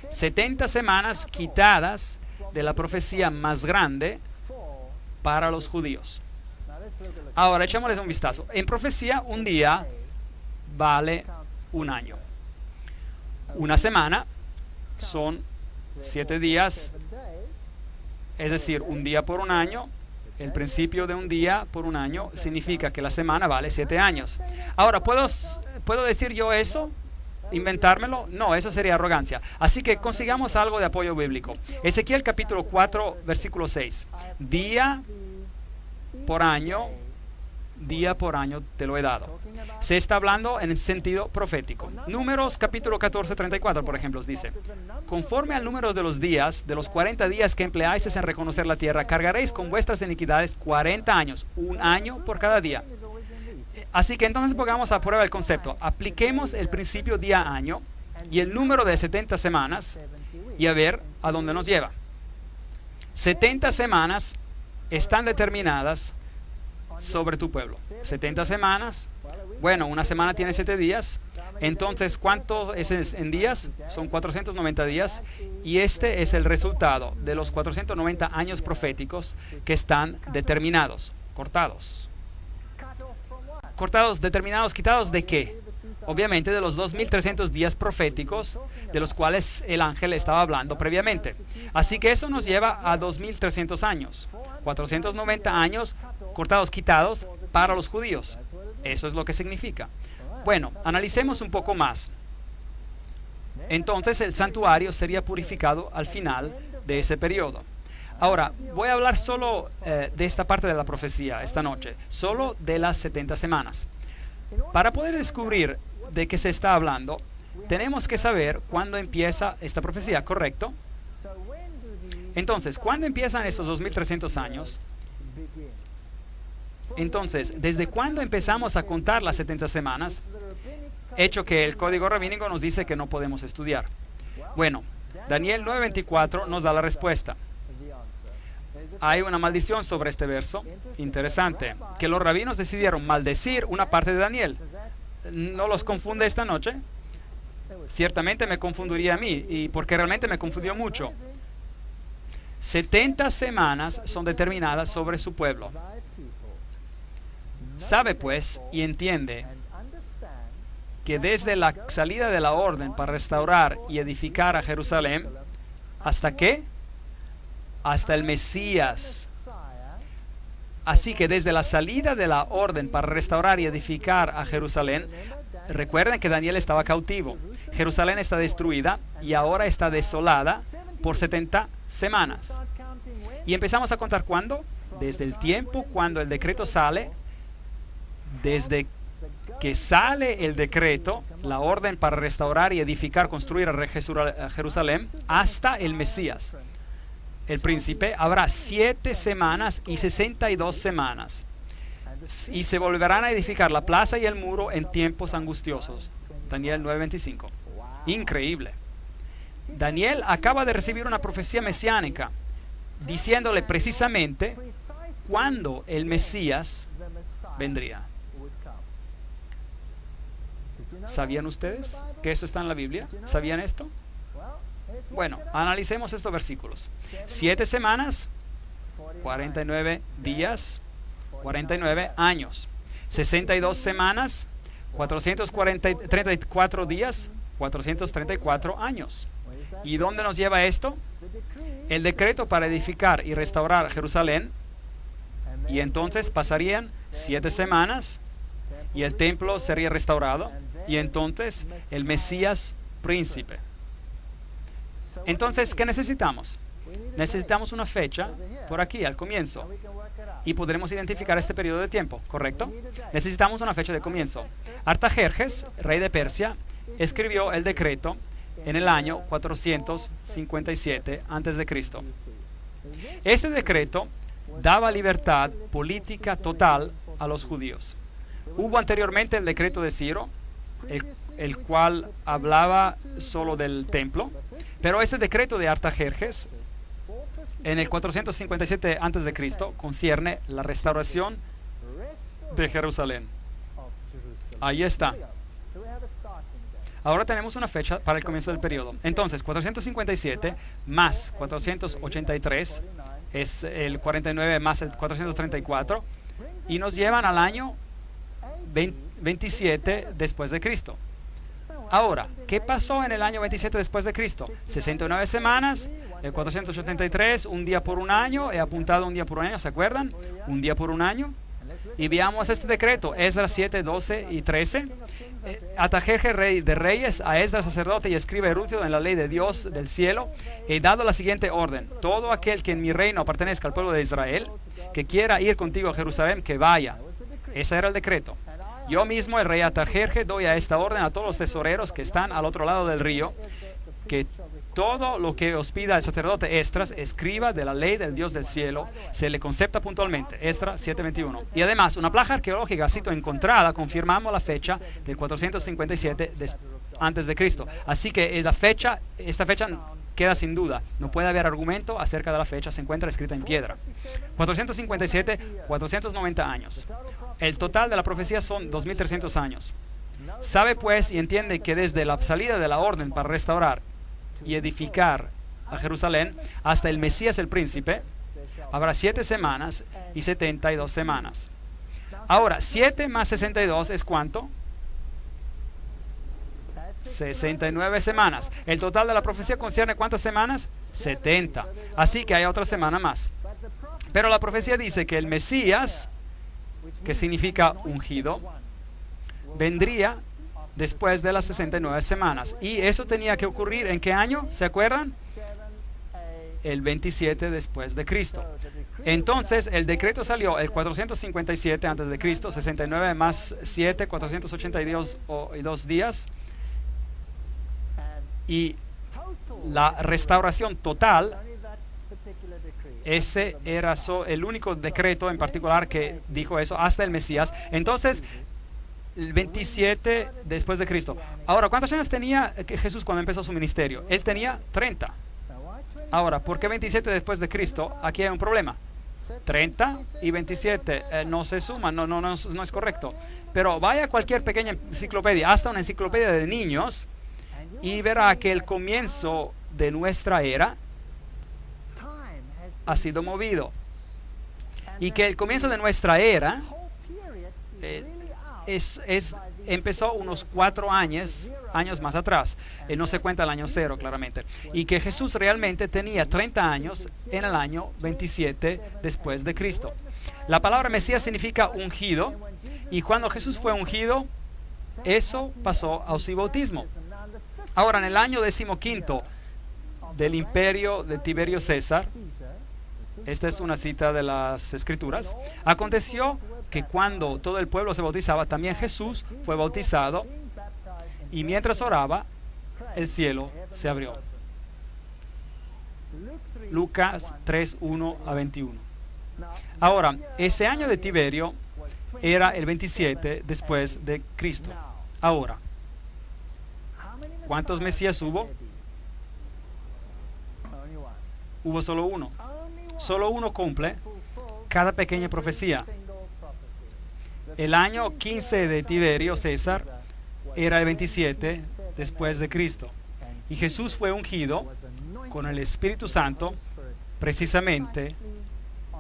70 semanas quitadas de la profecía más grande para los judíos. Ahora, echémosles un vistazo. En profecía, un día vale un año. Una semana son 7 días, es decir, un día por un año. El principio de un día por un año significa que la semana vale 7 años. Ahora, ¿puedo decir yo eso? inventármelo? No, eso sería arrogancia. Así que consigamos algo de apoyo bíblico. Ezequiel capítulo 4, versículo 6. Día por año te lo he dado. Se está hablando en el sentido profético. Números capítulo 14, 34, por ejemplo, dice: conforme al número de los días, de los 40 días que empleáis en reconocer la tierra, cargaréis con vuestras iniquidades 40 años, un año por cada día. Así que entonces pongamos a prueba el concepto. Apliquemos el principio día-año y el número de 70 semanas y a ver a dónde nos lleva. 70 semanas están determinadas sobre tu pueblo. 70 semanas, bueno, una semana tiene 7 días, entonces ¿cuánto es en días? Son 490 días, y este es el resultado de los 490 años proféticos que están determinados, cortados. Cortados, determinados, quitados ¿de qué? Obviamente de los 2300 días proféticos de los cuales el ángel estaba hablando previamente. Así que eso nos lleva a 2300 años. 490 años cortados, quitados para los judíos. Eso es lo que significa. Bueno, analicemos un poco más. Entonces el santuario sería purificado al final de ese periodo. Ahora, voy a hablar solo de esta parte de la profecía esta noche, solo de las 70 semanas. Para poder descubrir de qué se está hablando, tenemos que saber cuándo empieza esta profecía, ¿correcto? Entonces, ¿cuándo empiezan esos 2300 años? Entonces, ¿desde cuándo empezamos a contar las 70 semanas? Hecho que el código rabínico nos dice que no podemos estudiar. Bueno, Daniel 9:24 nos da la respuesta. Hay una maldición sobre este verso, interesante, que los rabinos decidieron maldecir una parte de Daniel. ¿No los confunde esta noche? Ciertamente me confundiría a mí, y porque realmente me confundió mucho. 70 semanas son determinadas sobre su pueblo. Sabe pues y entiende que desde la salida de la orden para restaurar y edificar a Jerusalén, ¿hasta qué? Hasta el Mesías. Así que desde la salida de la orden para restaurar y edificar a Jerusalén, recuerden que Daniel estaba cautivo. Jerusalén está destruida y ahora está desolada por 70 semanas. Y empezamos a contar ¿cuándo? Desde el tiempo cuando el decreto sale, desde que sale el decreto, la orden para restaurar y edificar, construir a Jerusalén, hasta el Mesías, el príncipe. Habrá 7 semanas y 62 semanas. Y se volverán a edificar la plaza y el muro en tiempos angustiosos. Daniel 9:25. Increíble. Daniel acaba de recibir una profecía mesiánica, diciéndole precisamente cuándo el Mesías vendría. ¿Sabían ustedes que eso está en la Biblia? ¿Sabían esto? Bueno, analicemos estos versículos. 7 semanas, 49 días, 49 años. 62 semanas, 434 días, 434 años. ¿Y dónde nos lleva esto? El decreto para edificar y restaurar Jerusalén. Y entonces pasarían 7 semanas y el templo sería restaurado. Y entonces el Mesías príncipe. Entonces, ¿qué necesitamos? Necesitamos una fecha por aquí, al comienzo. Y podremos identificar este periodo de tiempo, ¿correcto? Necesitamos una fecha de comienzo. Artajerjes, rey de Persia, escribió el decreto en el año 457 a.C. Este decreto daba libertad política total a los judíos. Hubo anteriormente el decreto de Ciro, el cual hablaba solo del templo, pero este decreto de Artajerjes en el 457 a.C. concierne la restauración de Jerusalén. Ahí está. Ahora tenemos una fecha para el comienzo del periodo. Entonces, 457 más 483 es el 49 más el 434 y nos llevan al año 27 después de Cristo. Ahora, ¿qué pasó en el año 27 después de Cristo? 69 semanas, el 483, un día por un año, he apuntado un día por un año, ¿se acuerdan? Un día por un año. Y veamos este decreto, Esdras 7, 12 y 13. Artajerjes, rey de reyes, a Esdras, sacerdote y escriba erudito en la ley de Dios del cielo, he dado la siguiente orden: todo aquel que en mi reino pertenezca al pueblo de Israel, que quiera ir contigo a Jerusalén, que vaya. Ese era el decreto. Yo mismo, el rey Artajerjes, doy a esta orden a todos los tesoreros que están al otro lado del río, que todo lo que os pida el sacerdote Esdras, escriba de la ley del Dios del cielo, se le concepta puntualmente. Esdras 7:21. Y además, una placa arqueológica ha sido encontrada, confirmamos la fecha del 457 antes de Cristo. Así que esta fecha queda sin duda. No puede haber argumento acerca de la fecha, se encuentra escrita en piedra. 457, 490 años. El total de la profecía son 2300 años. Sabe pues y entiende que desde la salida de la orden para restaurar y edificar a Jerusalén hasta el Mesías el príncipe, habrá 7 semanas y 72 semanas. Ahora, 7 más 62 es ¿cuánto? 69 semanas. El total de la profecía concierne ¿cuántas semanas? 70. Así que hay otra semana más. Pero la profecía dice que el Mesías, que significa ungido, vendría después de las 69 semanas. Y eso tenía que ocurrir ¿en qué año? ¿Se acuerdan? El 27 después de Cristo. Entonces el decreto salió el 457 antes de Cristo, 69 más 7, 482 días. Y la restauración total, ese era el único decreto en particular que dijo eso hasta el Mesías. Entonces, el 27 después de Cristo. Ahora, ¿cuántos años tenía Jesús cuando empezó su ministerio? Él tenía 30. Ahora, ¿por qué 27 después de Cristo? Aquí hay un problema. 30 y 27 no se suman, no es correcto. Pero vaya a cualquier pequeña enciclopedia, hasta una enciclopedia de niños, y verá que el comienzo de nuestra era ha sido movido. Y que el comienzo de nuestra era empezó unos 4 años más atrás. No se cuenta el año 0, claramente. Y que Jesús realmente tenía 30 años en el año 27 después de Cristo. La palabra Mesías significa ungido. Y cuando Jesús fue ungido, eso pasó a su bautismo. Ahora, en el año 15 del imperio de Tiberio César, esta es una cita de las Escrituras, aconteció que cuando todo el pueblo se bautizaba, también Jesús fue bautizado, y mientras oraba, el cielo se abrió. Lucas 3, 1 a 21. Ahora, ese año de Tiberio era el 27 después de Cristo. Ahora, ¿cuántos Mesías hubo? Hubo solo uno. Solo uno cumple cada pequeña profecía. El año 15 de Tiberio César era el 27 después de Cristo. Y Jesús fue ungido con el Espíritu Santo precisamente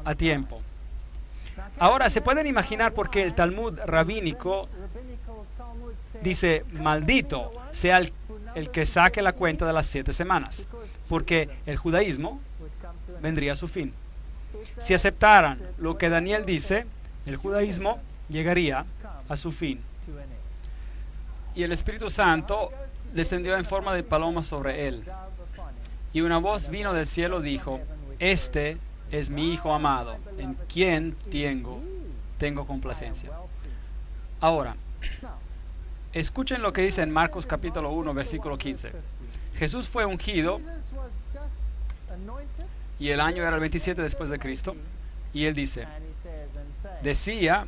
a tiempo. Ahora, ¿se pueden imaginar por qué el Talmud rabínico dice: maldito sea el que saque la cuenta de las 7 semanas? Porque el judaísmo vendría a su fin. Si aceptaran lo que Daniel dice, el judaísmo llegaría a su fin. Y el Espíritu Santo descendió en forma de paloma sobre él. Y una voz vino del cielo, dijo: este es mi Hijo amado, en quien tengo complacencia. Ahora, escuchen lo que dice en Marcos capítulo 1, versículo 15. Jesús fue ungido y el año era el 27 después de Cristo. Y él dice, decía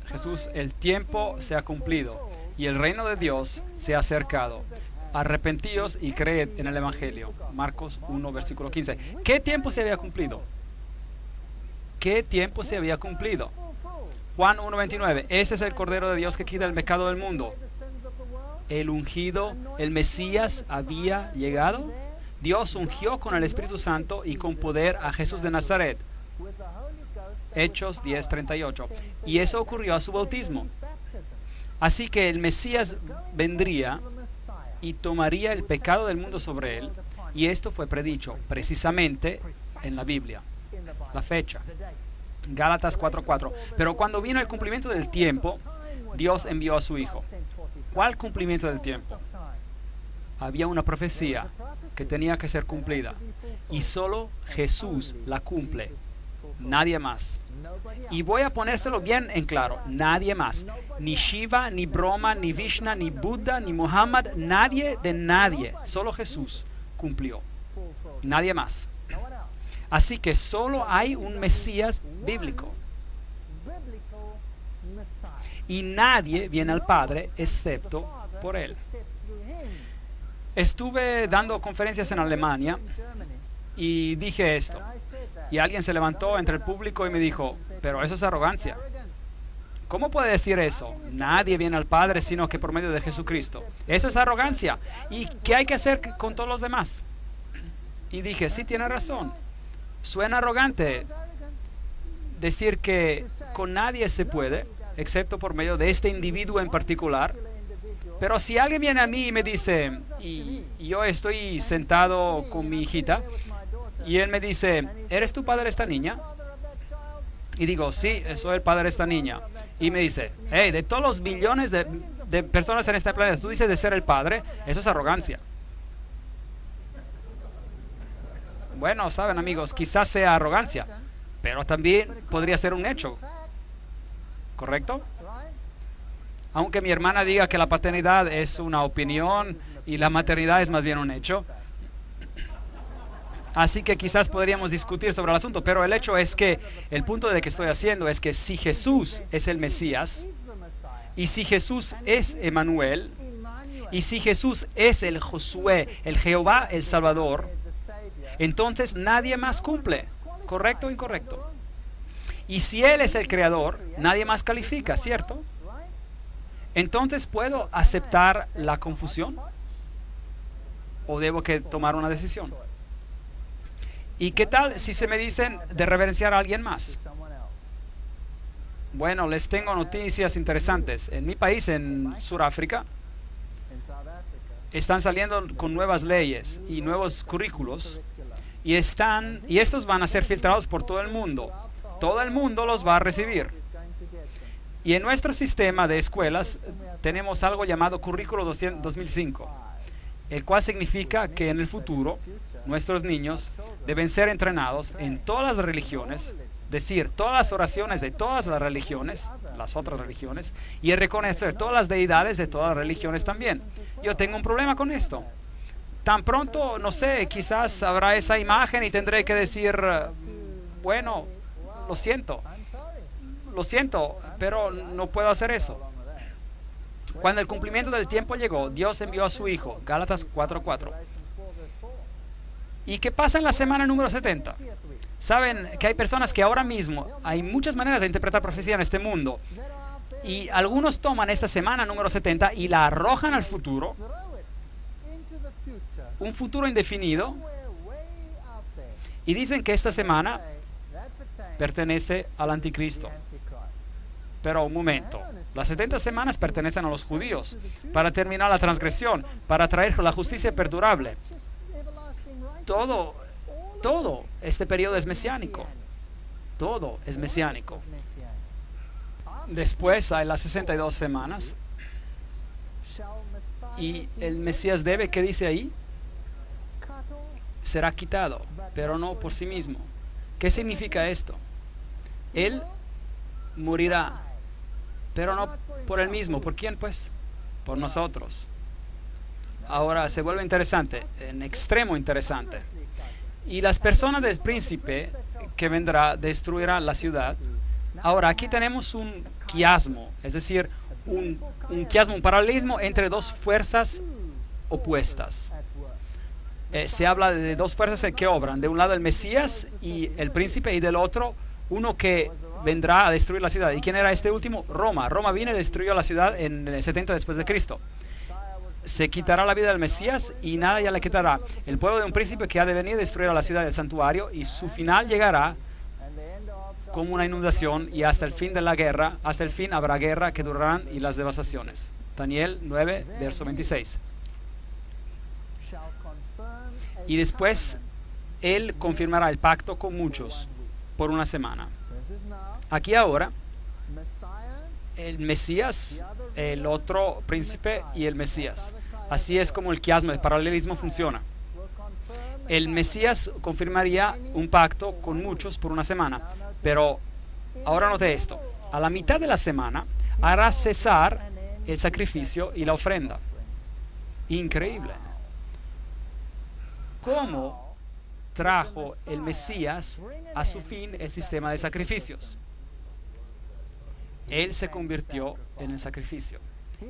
Jesús: el tiempo se ha cumplido y el reino de Dios se ha acercado. Arrepentíos y creed en el Evangelio. Marcos 1, versículo 15. ¿Qué tiempo se había cumplido? ¿Qué tiempo se había cumplido? Juan 1, 29. Este es el Cordero de Dios que quita el pecado del mundo. El ungido, el Mesías había llegado. Dios ungió con el Espíritu Santo y con poder a Jesús de Nazaret. Hechos 10, 38. Y eso ocurrió a su bautismo. Así que el Mesías vendría y tomaría el pecado del mundo sobre él. Y esto fue predicho precisamente en la Biblia. La fecha. Gálatas 4:4. Pero cuando vino el cumplimiento del tiempo, Dios envió a su Hijo. ¿Cuál cumplimiento del tiempo? Había una profecía que tenía que ser cumplida y solo Jesús la cumple, nadie más. Y voy a ponérselo bien en claro, nadie más. Ni Shiva, ni Brahma, ni Vishnu, ni Buda, ni Muhammad, nadie de nadie. Solo Jesús cumplió, nadie más. Así que solo hay un Mesías bíblico. Y nadie viene al Padre excepto por Él. Estuve dando conferencias en Alemania y dije esto. Y alguien se levantó entre el público y me dijo, pero eso es arrogancia. ¿Cómo puede decir eso? Nadie viene al Padre sino que por medio de Jesucristo. Eso es arrogancia. ¿Y qué hay que hacer con todos los demás? Y dije, sí, tiene razón. Suena arrogante decir que con nadie se puede, excepto por medio de este individuo en particular. Pero si alguien viene a mí y me dice, y yo estoy sentado con mi hijita, y él me dice, ¿eres tu padre esta niña? Y digo, sí, soy el padre de esta niña. Y me dice, hey, de todos los billones de personas en este planeta, tú dices de ser el padre, eso es arrogancia. Bueno, saben amigos, quizás sea arrogancia, pero también podría ser un hecho, ¿correcto? Aunque mi hermana diga que la paternidad es una opinión y la maternidad es más bien un hecho. Así que quizás podríamos discutir sobre el asunto, pero el hecho es que el punto de que estoy haciendo es que si Jesús es el Mesías, y si Jesús es Emmanuel, y si Jesús es el Josué, el Jehová, el Salvador, entonces nadie más cumple, ¿correcto o incorrecto? Y si Él es el Creador, nadie más califica, ¿cierto? Entonces, ¿puedo aceptar la confusión? ¿O debo que tomar una decisión? ¿Y qué tal si se me dicen de reverenciar a alguien más? Bueno, les tengo noticias interesantes. En mi país, en Sudáfrica, están saliendo con nuevas leyes y nuevos currículos y estos van a ser filtrados por todo el mundo. Todo el mundo los va a recibir. Y en nuestro sistema de escuelas tenemos algo llamado Currículo 2005, el cual significa que en el futuro nuestros niños deben ser entrenados en todas las religiones, decir todas las oraciones de todas las religiones, las otras religiones, y reconocer todas las deidades de todas las religiones también. Yo tengo un problema con esto. Tan pronto, no sé, quizás habrá esa imagen y tendré que decir, bueno, lo siento, pero no puedo hacer eso. Cuando el cumplimiento del tiempo llegó, Dios envió a su Hijo, Gálatas 4:4. ¿Y qué pasa en la semana número 70? Saben que hay personas que ahora mismo, hay muchas maneras de interpretar profecía en este mundo, y algunos toman esta semana número 70 y la arrojan al futuro, un futuro indefinido, y dicen que esta semana pertenece al anticristo. Pero un momento, las 70 semanas pertenecen a los judíos para terminar la transgresión, para traer la justicia perdurable. Todo este periodo es mesiánico. Todo es mesiánico. Después hay las 62 semanas. Y el Mesías debe, ¿qué dice ahí? Será quitado, pero no por sí mismo. ¿Qué significa esto? Él morirá, pero no por él mismo. ¿Por quién, pues? Por nosotros. Ahora se vuelve interesante, en extremo interesante. Y las personas del príncipe que vendrá destruirá la ciudad. Ahora aquí tenemos un quiasmo, es decir, un quiasmo, un paralelismo entre dos fuerzas opuestas. Se habla de dos fuerzas que obran. De un lado el Mesías y el príncipe, y del otro uno que vendrá a destruir la ciudad. ¿Y quién era este último? Roma. Roma vino y destruyó la ciudad en el 70 después de Cristo. Se quitará la vida del Mesías y nada ya le quitará. El pueblo de un príncipe que ha de venir a destruir a la ciudad del santuario, y su final llegará como una inundación, y hasta el fin de la guerra, hasta el fin habrá guerra que durarán y las devastaciones. Daniel 9, verso 26. Y después él confirmará el pacto con muchos por una semana. Aquí ahora, el Mesías, el otro príncipe y el Mesías. Así es como el quiasma, el paralelismo funciona. El Mesías confirmaría un pacto con muchos por una semana, pero ahora note esto. A la mitad de la semana hará cesar el sacrificio y la ofrenda. Increíble. ¿Cómo trajo el Mesías a su fin el sistema de sacrificios? Él se convirtió en el sacrificio.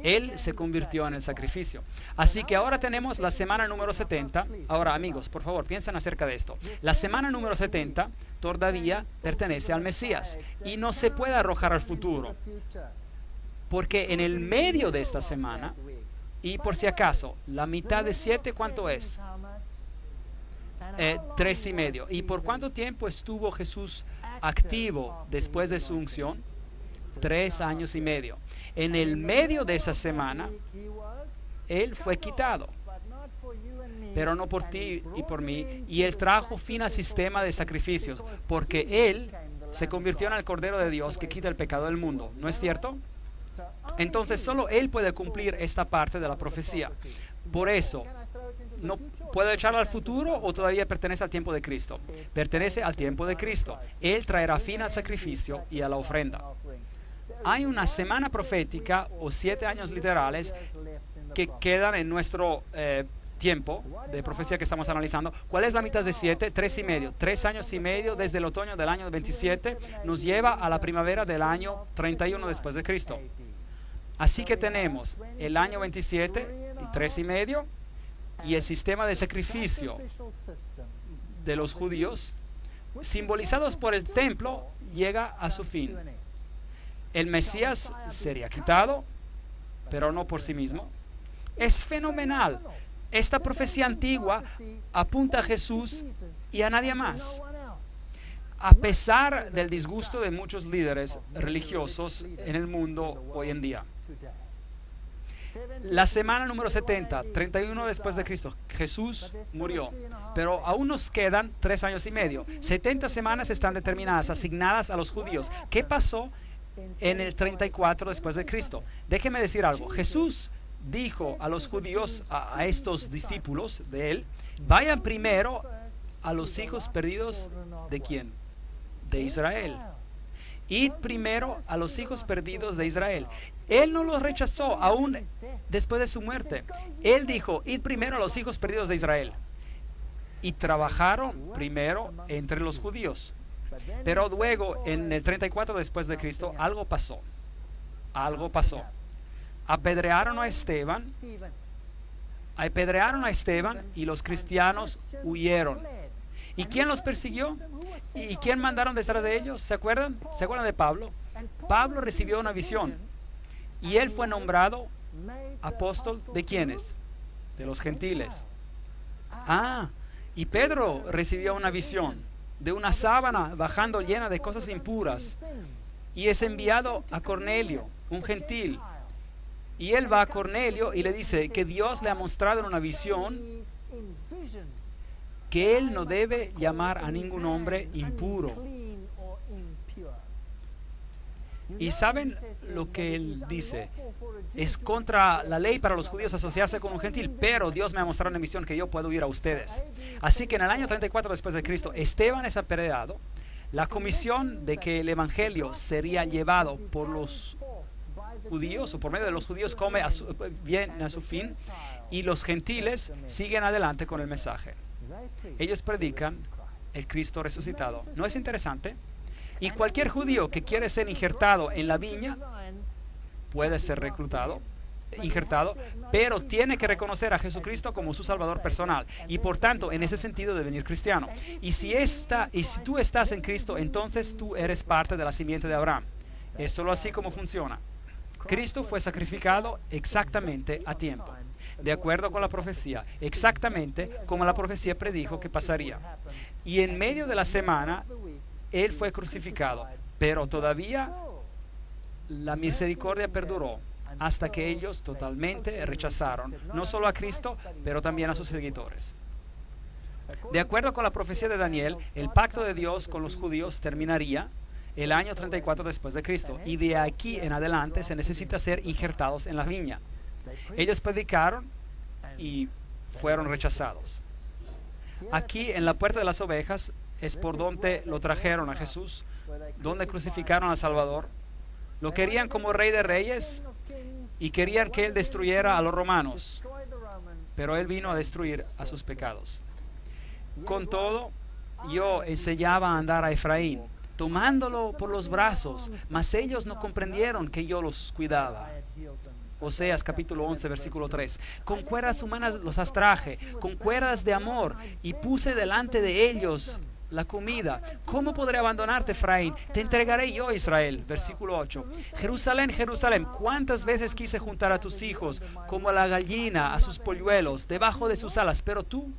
Él se convirtió en el sacrificio. Así que ahora tenemos la semana número 70. Ahora, amigos, por favor, piensen acerca de esto. La semana número 70 todavía pertenece al Mesías y no se puede arrojar al futuro. Porque en el medio de esta semana, y por si acaso, la mitad de 7, ¿cuánto es? 3,5. ¿Y por cuánto tiempo estuvo Jesús activo después de su unción? 3 años y medio. En el medio de esa semana, Él fue quitado, pero no por ti y por mí, y Él trajo fin al sistema de sacrificios, porque Él se convirtió en el Cordero de Dios que quita el pecado del mundo, ¿no es cierto? Entonces solo Él puede cumplir esta parte de la profecía. Por eso, ¿no puedo echarla al futuro o todavía pertenece al tiempo de Cristo? Pertenece al tiempo de Cristo. Él traerá fin al sacrificio y a la ofrenda. Hay una semana profética o 7 años literales que quedan en nuestro tiempo de profecía que estamos analizando. ¿Cuál es la mitad de 7? 3,5. 3 años y medio desde el otoño del año 27 nos lleva a la primavera del año 31 después de Cristo. Así que tenemos el año 27 y 3,5 y el sistema de sacrificio de los judíos, simbolizados por el templo, llega a su fin. El Mesías sería quitado, pero no por sí mismo. Es fenomenal. Esta profecía antigua apunta a Jesús y a nadie más. A pesar del disgusto de muchos líderes religiosos en el mundo hoy en día. La semana número 70, 31 después de Cristo, Jesús murió, pero aún nos quedan 3 años y medio. 70 semanas están determinadas, asignadas a los judíos. ¿Qué pasó en el 34 después de Cristo? Déjeme decir algo. Jesús dijo a los judíos, a estos discípulos de él, vayan primero a los hijos perdidos ¿de quién? De Israel. Id primero a los hijos perdidos de Israel. Él no los rechazó aún después de su muerte. Él dijo, id primero a los hijos perdidos de Israel. Y trabajaron primero entre los judíos. Pero luego, en el 34 después de Cristo, algo pasó. Algo pasó. Apedrearon a Esteban y los cristianos huyeron. ¿Y quién los persiguió? ¿Y quién mandaron detrás de ellos? ¿Se acuerdan? ¿Se acuerdan de Pablo? Pablo recibió una visión y él fue nombrado apóstol ¿de quiénes? De los gentiles. Y Pedro recibió una visión de una sábana bajando llena de cosas impuras y es enviado a Cornelio, un gentil. Y él va a Cornelio y le dice que Dios le ha mostrado en una visión que él no debe llamar a ningún hombre impuro. Y ¿saben lo que él dice? Es contra la ley para los judíos asociarse con un gentil, pero Dios me ha mostrado en la visión que yo puedo ir a ustedes. Así que en el año 34 después de Cristo, Esteban es apedreado. La comisión de que el evangelio sería llevado por los judíos o por medio de los judíos viene a su fin y los gentiles siguen adelante con el mensaje. Ellos predican el Cristo resucitado. ¿No es interesante? Y cualquier judío que quiere ser injertado en la viña puede ser injertado, pero tiene que reconocer a Jesucristo como su Salvador personal y por tanto en ese sentido devenir cristiano. Y si tú estás en Cristo, entonces tú eres parte de la simiente de Abraham. Es solo así como funciona. Cristo fue sacrificado exactamente a tiempo, de acuerdo con la profecía, exactamente como la profecía predijo que pasaría. Y en medio de la semana, Él fue crucificado, pero todavía la misericordia perduró hasta que ellos totalmente rechazaron, no solo a Cristo, pero también a sus seguidores. De acuerdo con la profecía de Daniel, el pacto de Dios con los judíos terminaría el año 34 después de Cristo. Y de aquí en adelante se necesita ser injertados en la viña. Ellos predicaron y fueron rechazados. Aquí en la puerta de las ovejas es por donde lo trajeron a Jesús, donde crucificaron al Salvador. Lo querían como rey de reyes y querían que él destruyera a los romanos, pero él vino a destruir a sus pecados. Con todo, yo enseñaba a andar a Efraín, tomándolo por los brazos, mas ellos no comprendieron que yo los cuidaba. Oseas capítulo 11 versículo 3. Con cuerdas humanas los atraje, con cuerdas de amor, y puse delante de ellos la comida. ¿Cómo podré abandonarte, Efraín? Te entregaré yo, Israel. Versículo 8. Jerusalén, Jerusalén, ¿cuántas veces quise juntar a tus hijos como a la gallina a sus polluelos debajo de sus alas? Pero tú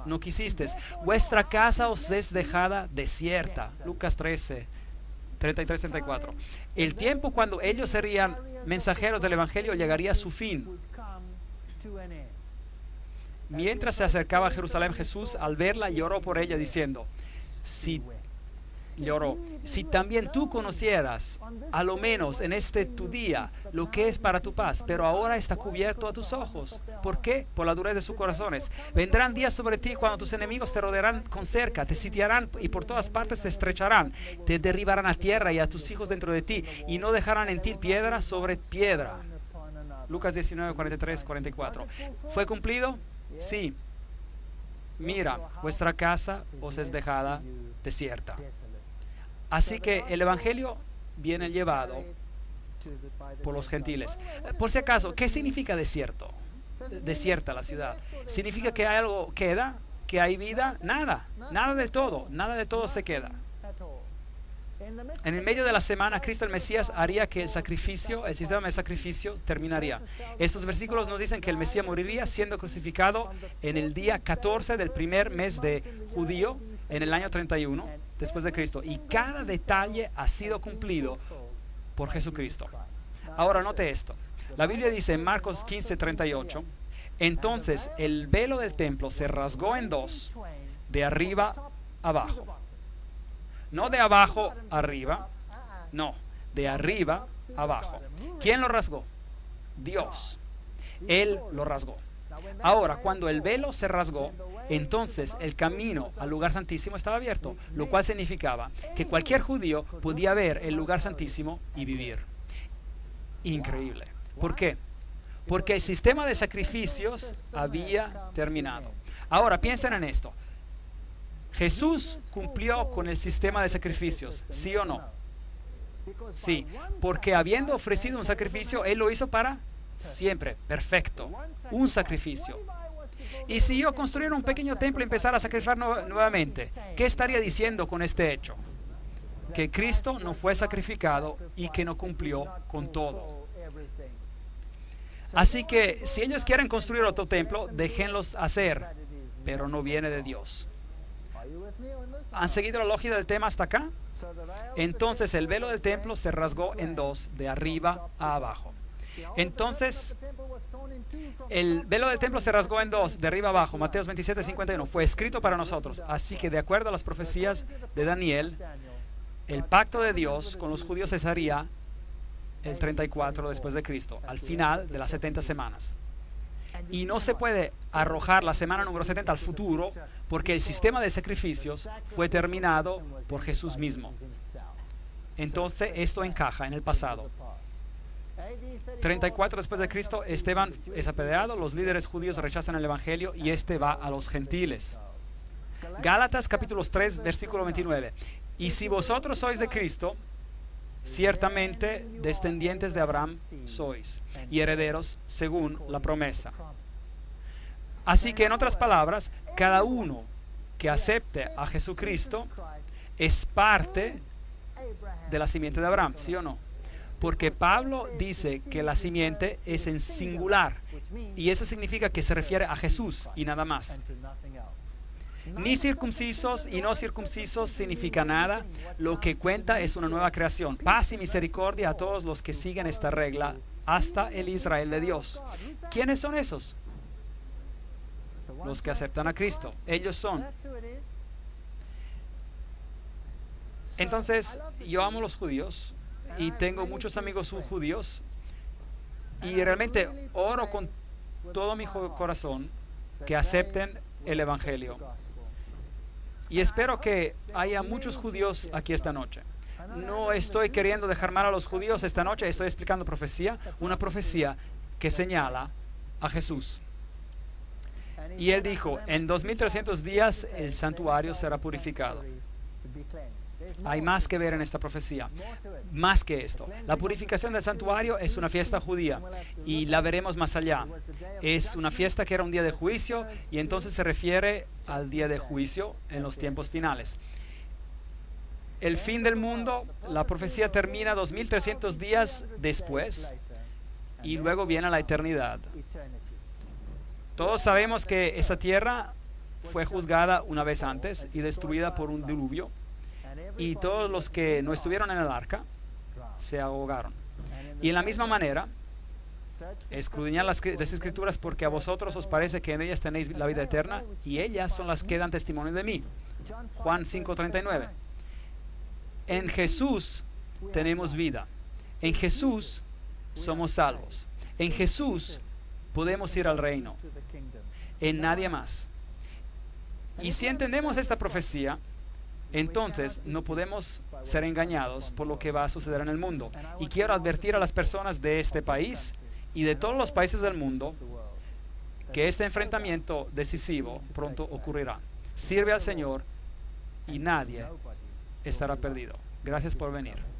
no quisiste. Vuestra casa os es dejada desierta. Lucas 13, 33-34. El tiempo cuando ellos serían mensajeros del Evangelio llegaría a su fin. Mientras se acercaba a Jerusalén, Jesús al verla lloró por ella diciendo, si también tú conocieras, a lo menos en este tu día, lo que es para tu paz, pero ahora está cubierto a tus ojos. ¿Por qué? Por la dureza de sus corazones. Vendrán días sobre ti cuando tus enemigos te rodearán con cerca, te sitiarán y por todas partes te estrecharán, te derribarán a tierra y a tus hijos dentro de ti, y no dejarán en ti piedra sobre piedra. Lucas 19, 43, 44. ¿Fue cumplido? Sí. Mira, vuestra casa os es dejada desierta. Así que el Evangelio viene llevado por los gentiles. Por si acaso, ¿qué significa desierto? Desierta la ciudad. ¿Significa que hay algo queda? ¿Que hay vida? Nada, nada del todo se queda. En el medio de la semana, Cristo el Mesías haría que el sistema de sacrificio terminaría. Estos versículos nos dicen que el Mesías moriría siendo crucificado en el día 14 del primer mes de judío, en el año 31 después de Cristo. Y cada detalle ha sido cumplido por Jesucristo. Ahora note esto. La Biblia dice en Marcos 15, 38, entonces el velo del templo se rasgó en dos, de arriba abajo. No de abajo arriba, no, de arriba abajo. ¿Quién lo rasgó? Dios. Él lo rasgó. Ahora, cuando el velo se rasgó, entonces el camino al lugar santísimo estaba abierto, lo cual significaba que cualquier judío podía ver el lugar santísimo y vivir. Increíble. ¿Por qué? Porque el sistema de sacrificios había terminado. Ahora, piensen en esto. ¿Jesús cumplió con el sistema de sacrificios? ¿Sí o no? Sí, porque habiendo ofrecido un sacrificio, Él lo hizo para siempre. Perfecto. Un sacrificio. Y si yo construyera un pequeño templo y empezara a sacrificar nuevamente, ¿qué estaría diciendo con este hecho? Que Cristo no fue sacrificado y que no cumplió con todo. Así que si ellos quieren construir otro templo, déjenlos hacer, pero no viene de Dios. ¿Han seguido la lógica del tema hasta acá? Entonces el velo del templo se rasgó en dos, de arriba a abajo. Entonces el velo del templo se rasgó en dos, de arriba a abajo. Mateo 27, 51. Fue escrito para nosotros. Así que de acuerdo a las profecías de Daniel, el pacto de Dios con los judíos cesaría el 34 después de Cristo, al final de las 70 semanas. Y no se puede arrojar la semana número 70 al futuro, porque el sistema de sacrificios fue terminado por Jesús mismo. Entonces esto encaja en el pasado. 34 después de Cristo, Esteban es apedreado, los líderes judíos rechazan el Evangelio y este va a los gentiles. Gálatas capítulo 3 versículo 29. Y si vosotros sois de Cristo, ciertamente descendientes de Abraham sois y herederos según la promesa. Así que en otras palabras, cada uno que acepte a Jesucristo es parte de la simiente de Abraham, ¿sí o no? Porque Pablo dice que la simiente es en singular y eso significa que se refiere a Jesús y nada más. Ni circuncisos y no circuncisos significa nada. Lo que cuenta es una nueva creación. Paz y misericordia a todos los que siguen esta regla, hasta el Israel de Dios. ¿Quiénes son esos? Los que aceptan a Cristo. Ellos son. Entonces, yo amo a los judíos y tengo muchos amigos judíos y realmente oro con todo mi corazón que acepten el Evangelio. Y espero que haya muchos judíos aquí esta noche. No estoy queriendo dejar mal a los judíos esta noche, estoy explicando profecía, una profecía que señala a Jesús. Y él dijo, en 2300 días el santuario será purificado. Hay más que ver en esta profecía, más que esto. La purificación del santuario es una fiesta judía y la veremos más allá. Es una fiesta que era un día de juicio y entonces se refiere al día de juicio en los tiempos finales. El fin del mundo, la profecía termina 2300 días después y luego viene la eternidad. Todos sabemos que esta tierra fue juzgada una vez antes y destruida por un diluvio. Y todos los que no estuvieron en el arca se ahogaron. Y en la misma manera, escudriñad las escrituras porque a vosotros os parece que en ellas tenéis la vida eterna y ellas son las que dan testimonio de mí. Juan 5:39. En Jesús tenemos vida. En Jesús somos salvos. En Jesús podemos ir al reino. En nadie más. Y si entendemos esta profecía, entonces no podemos ser engañados por lo que va a suceder en el mundo. Y quiero advertir a las personas de este país y de todos los países del mundo que este enfrentamiento decisivo pronto ocurrirá. Sirve al Señor y nadie estará perdido. Gracias por venir.